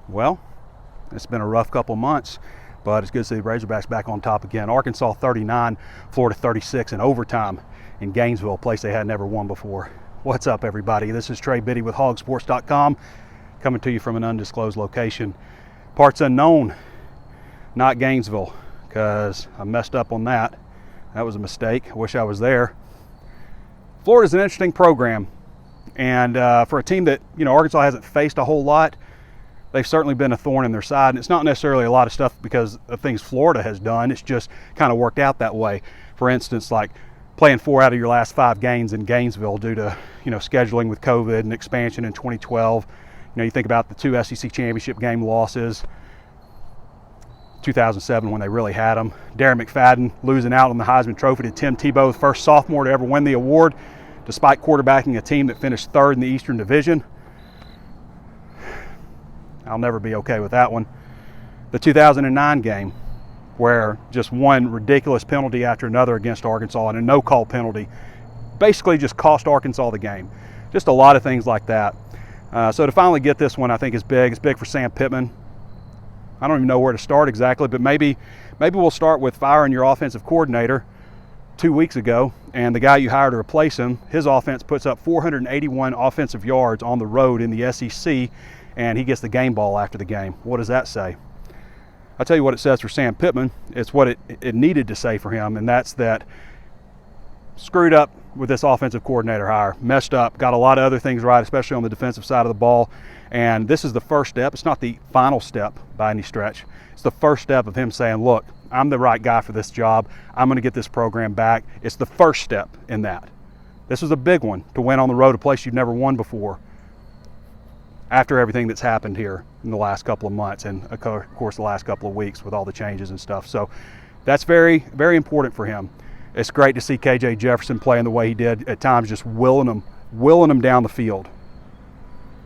Well, it's been a rough couple months, but it's good to see the Razorbacks back on top again. Arkansas 39, Florida 36 in overtime in Gainesville, a place they had never won before. What's up, everybody? This is Trey Biddy with HawgSports.com, coming to you from an undisclosed location. Parts unknown, not Gainesville, because I messed up on that. That was a mistake. I wish I was there. Florida's an interesting program, and for a team that, Arkansas hasn't faced a whole lot, they've certainly been a thorn in their side. And it's not necessarily a lot of stuff because of things Florida has done. It's just kind of worked out that way. For instance, like playing 4 out of your last 5 games in Gainesville due to, scheduling with COVID and expansion in 2012. You think about the 2 SEC championship game losses, 2007 when they really had them. Darren McFadden losing out on the Heisman Trophy to Tim Tebow, the first sophomore to ever win the award, despite quarterbacking a team that finished 3rd in the Eastern Division. I'll never be okay with that one. The 2009 game, where just one ridiculous penalty after another against Arkansas and a no-call penalty basically just cost Arkansas the game. Just a lot of things like that. So to finally get this one, I think is big. It's big for Sam Pittman. I don't even know where to start exactly, but maybe we'll start with firing your offensive coordinator 2 weeks ago, and the guy you hired to replace him, his offense puts up 481 offensive yards on the road in the SEC, and he gets the game ball after the game. What does that say? I'll tell you what it says for Sam Pittman. It's what it needed to say for him, and that's that screwed up with this offensive coordinator hire, messed up, got a lot of other things right, especially on the defensive side of the ball. And this is the first step. It's not the final step by any stretch. It's the first step of him saying, look, I'm the right guy for this job. I'm going to get this program back. It's the first step in that. This was a big one to win on the road, a place you've never won before, after everything that's happened here in the last couple of months and, of course, the last couple of weeks with all the changes and stuff. So that's very, very important for him. It's great to see KJ Jefferson playing the way he did, at times just willing them down the field.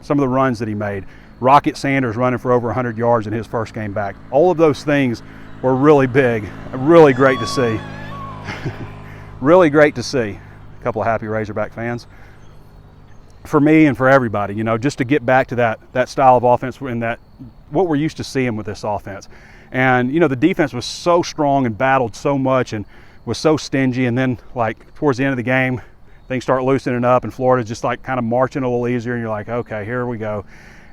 Some of the runs that he made. Rocket Sanders running for over 100 yards in his first game back. All of those things were really big, really great to see. Really great to see. A couple of happy Razorback fans. For me and for everybody, just to get back to that style of offense and that what we're used to seeing with this offense. And, the defense was so strong and battled so much and was so stingy, and then like towards the end of the game, things start loosening up and Florida's just like kind of marching a little easier, and you're like, okay, here we go.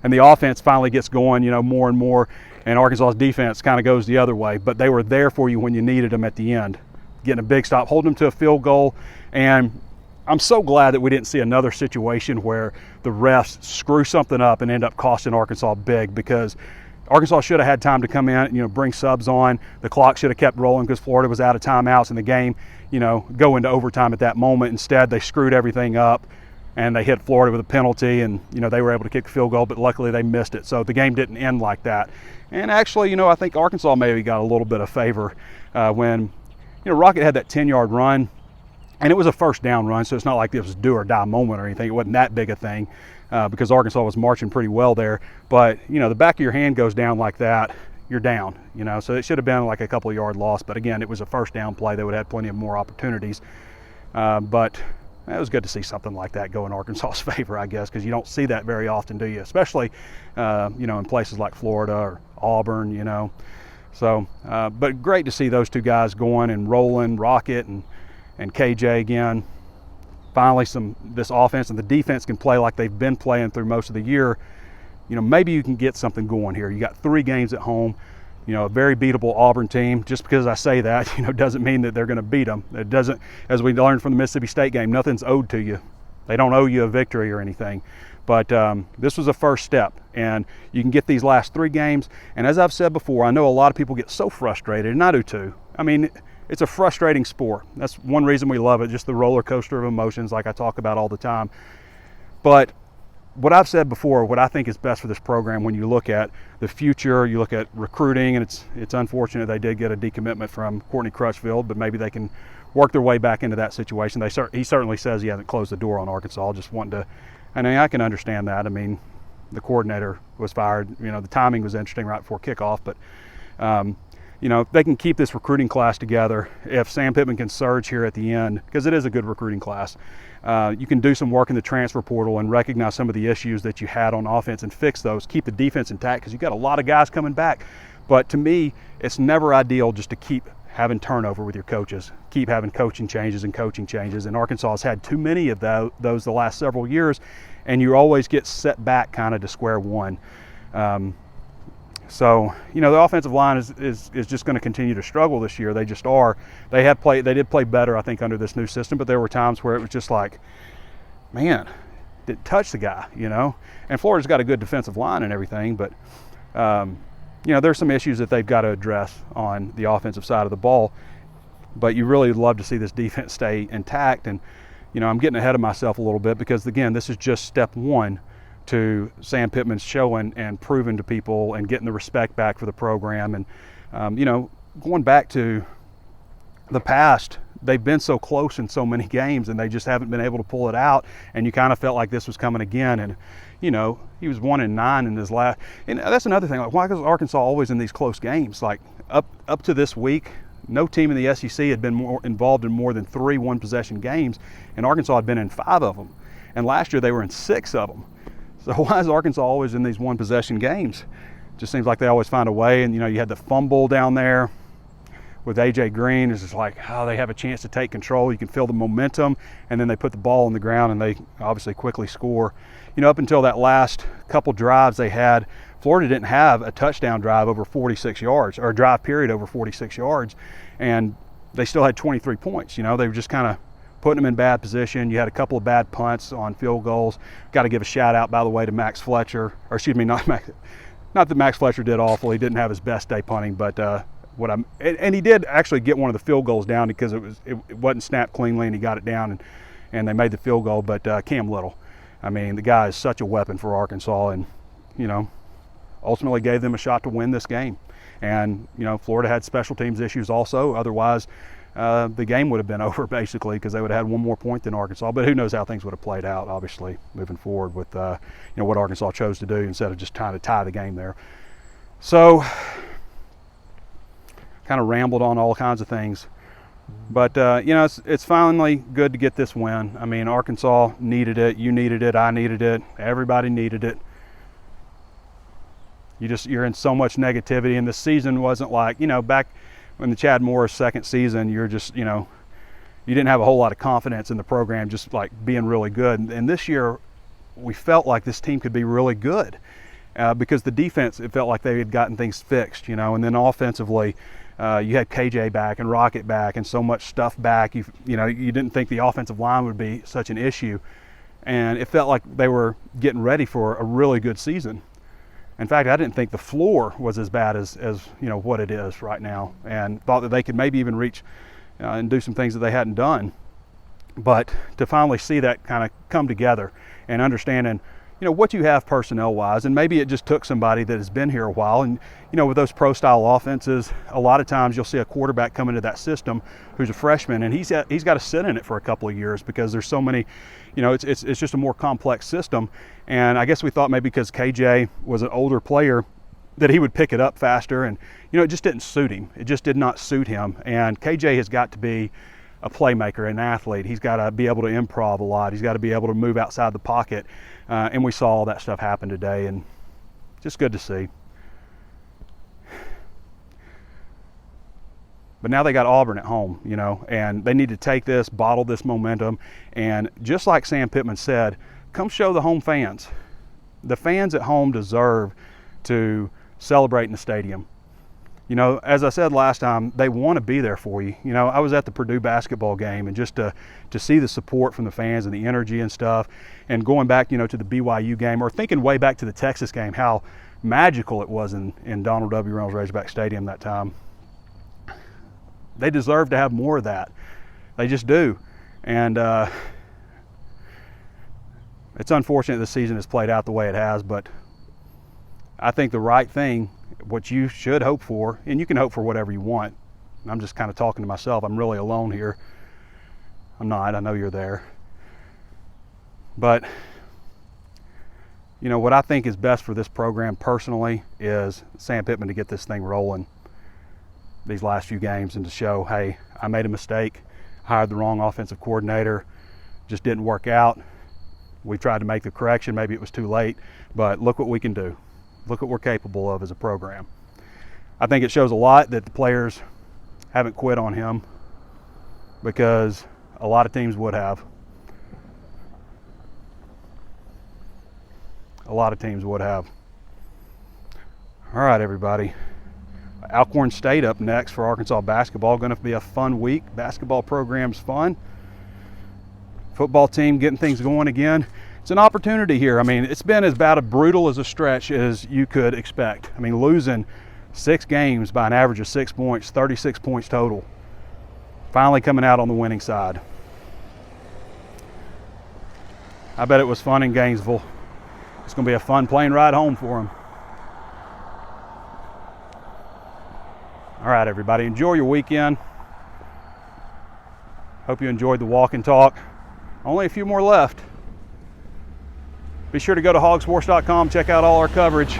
And the offense finally gets going, more and more, and Arkansas's defense kind of goes the other way. But they were there for you when you needed them at the end, getting a big stop, holding them to a field goal. And I'm so glad that we didn't see another situation where the refs screw something up and end up costing Arkansas big, because Arkansas should have had time to come in, bring subs on. The clock should have kept rolling because Florida was out of timeouts in the game, go into overtime at that moment. Instead, they screwed everything up and they hit Florida with a penalty, and, they were able to kick the field goal, but luckily they missed it. So the game didn't end like that. And actually, I think Arkansas maybe got a little bit of favor when, Rocket had that 10-yard run. And it was a first down run, so it's not like this was do or die moment or anything. It wasn't that big a thing because Arkansas was marching pretty well there. But, the back of your hand goes down like that, you're down, So it should have been like a couple of yard loss. But again, it was a first down play. They would have had plenty of more opportunities. But it was good to see something like that go in Arkansas's favor, I guess, because you don't see that very often, do you? Especially, in places like Florida or Auburn, So, but great to see those two guys going and rolling, Rocket and KJ again. Finally, this offense and the defense can play like they've been playing through most of the year. Maybe you can get something going here. You got 3 games at home, a very beatable Auburn team. Just because I say that, doesn't mean that they're going to beat them. It doesn't, as we learned from the Mississippi State game, nothing's owed to you. They don't owe you a victory or anything. But this was a first step, and you can get these last 3 games. And as I've said before, I know a lot of people get so frustrated, and I do too. I mean, it's a frustrating sport. That's one reason we love it, just the roller coaster of emotions like I talk about all the time. But what I've said before, what I think is best for this program when you look at the future, you look at recruiting, and it's unfortunate they did get a decommitment from Courtney Crutchfield, but maybe they can work their way back into that situation. He certainly says he hasn't closed the door on Arkansas, just wanting to, and I can understand that. I mean, the coordinator was fired, the timing was interesting right before kickoff, but if they can keep this recruiting class together, if Sam Pittman can surge here at the end, because it is a good recruiting class, you can do some work in the transfer portal and recognize some of the issues that you had on offense and fix those, keep the defense intact, because you've got a lot of guys coming back. But to me, it's never ideal just to keep having turnover with your coaches, keep having coaching changes. And Arkansas has had too many of those the last several years, and you always get set back kind of to square one. So, the offensive line is just going to continue to struggle this year. They just are. They did play better, I think, under this new system, but there were times where it was just like, man, didn't touch the guy, And Florida's got a good defensive line and everything, but, there's some issues that they've got to address on the offensive side of the ball. But you really love to see this defense stay intact. And, I'm getting ahead of myself a little bit because, again, this is just step one to Sam Pittman's showing and proving to people and getting the respect back for the program. And, going back to the past, they've been so close in so many games and they just haven't been able to pull it out. And you kind of felt like this was coming again. And, he was 1-9 in his last. And that's another thing. Like, why is Arkansas always in these close games? Like up to this week, no team in the SEC had been more involved in more than 3 one-possession games, and Arkansas had been in 5 of them. And last year they were in 6 of them. So why is Arkansas always in these one-possession games? Just seems like they always find a way. And, you had the fumble down there with A.J. Green. It's just like, they have a chance to take control. You can feel the momentum, and then they put the ball on the ground, and they obviously quickly score. Up until that last couple drives they had, Florida didn't have a touchdown drive over 46 yards, or a drive period over 46 yards, and they still had 23 points. They were just kind of putting them in bad position. You had a couple of bad punts on field goals. Got to give a shout out, by the way, to Max Fletcher, or excuse me, not that Max Fletcher did awful. He didn't have his best day punting, but and he did actually get one of the field goals down because it wasn't snapped cleanly, and he got it down, and they made the field goal. But Cam Little, the guy is such a weapon for Arkansas, and ultimately gave them a shot to win this game. And Florida had special teams issues also. Otherwise, the game would have been over basically, because they would have had one more point than Arkansas. But who knows how things would have played out, obviously, moving forward with what Arkansas chose to do instead of just trying to tie the game there. So, kind of rambled on all kinds of things. But, it's finally good to get this win. Arkansas needed it. You needed it. I needed it. Everybody needed it. You're in so much negativity, and the season wasn't like, back when the Chad Morris second season, you're just, you didn't have a whole lot of confidence in the program just like being really good. And this year, we felt like this team could be really good because the defense, it felt like they had gotten things fixed, and then offensively, you had KJ back and Rocket back and so much stuff back. You didn't think the offensive line would be such an issue, and it felt like they were getting ready for a really good season. In fact, I didn't think the floor was as bad as what it is right now, and thought that they could maybe even reach and do some things that they hadn't done. But to finally see that kind of come together and understanding, what you have personnel-wise, and maybe it just took somebody that has been here a while. And, with those pro-style offenses, a lot of times you'll see a quarterback come into that system who's a freshman, and he's got to sit in it for a couple of years because there's so many, it's just a more complex system. And I guess we thought maybe because KJ was an older player that he would pick it up faster, and, it just didn't suit him. It just did not suit him. And KJ has got to be a playmaker, an athlete. He's got to be able to improv a lot. He's got to be able to move outside the pocket. And we saw all that stuff happen today, and just good to see. But now they got Auburn at home, and they need to take this, bottle this momentum, and just like Sam Pittman said, come show the home fans. The fans at home deserve to celebrate in the stadium. As I said last time, they want to be there for you. I was at the Purdue basketball game, and just to see the support from the fans and the energy and stuff, and going back, to the BYU game, or thinking way back to the Texas game, how magical it was in Donald W. Reynolds Razorback Stadium that time. They deserve to have more of that. They just do. And it's unfortunate the season has played out the way it has, but I think the right thing, what you should hope for, and you can hope for whatever you want. I'm just kind of talking to myself. I'm really alone here. I'm not. I know you're there. But, what I think is best for this program personally is Sam Pittman to get this thing rolling. these last few games and to show, hey, I made a mistake, hired the wrong offensive coordinator, just didn't work out. We tried to make the correction, maybe it was too late, but look what we can do. Look what we're capable of as a program. I think it shows a lot that the players haven't quit on him, because a lot of teams would have. A lot of teams would have. All right, everybody. Alcorn State up next for Arkansas basketball. Going to be a fun week. Basketball program's fun. Football team getting things going again. It's an opportunity here. I mean, it's been about as brutal as a stretch as you could expect. I mean, losing 6 games by an average of 6 points, 36 points total. Finally coming out on the winning side. I bet it was fun in Gainesville. It's going to be a fun plane ride home for them. All right, everybody, enjoy your weekend. Hope you enjoyed the walk and talk. Only a few more left. Be sure to go to HawgSports.com, check out all our coverage.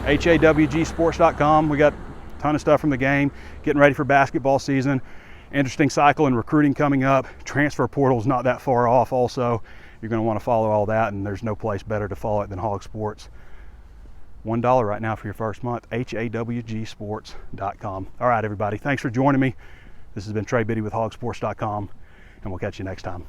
HawgSports.com. We got a ton of stuff from the game, getting ready for basketball season. Interesting cycle in recruiting coming up. Transfer portal's not that far off also. You're going to want to follow all that, and there's no place better to follow it than HawgSports. $1 right now for your first month. HawgSports.com. All right, everybody. Thanks for joining me. This has been Trey Biddy with HawgSports.com, and we'll catch you next time.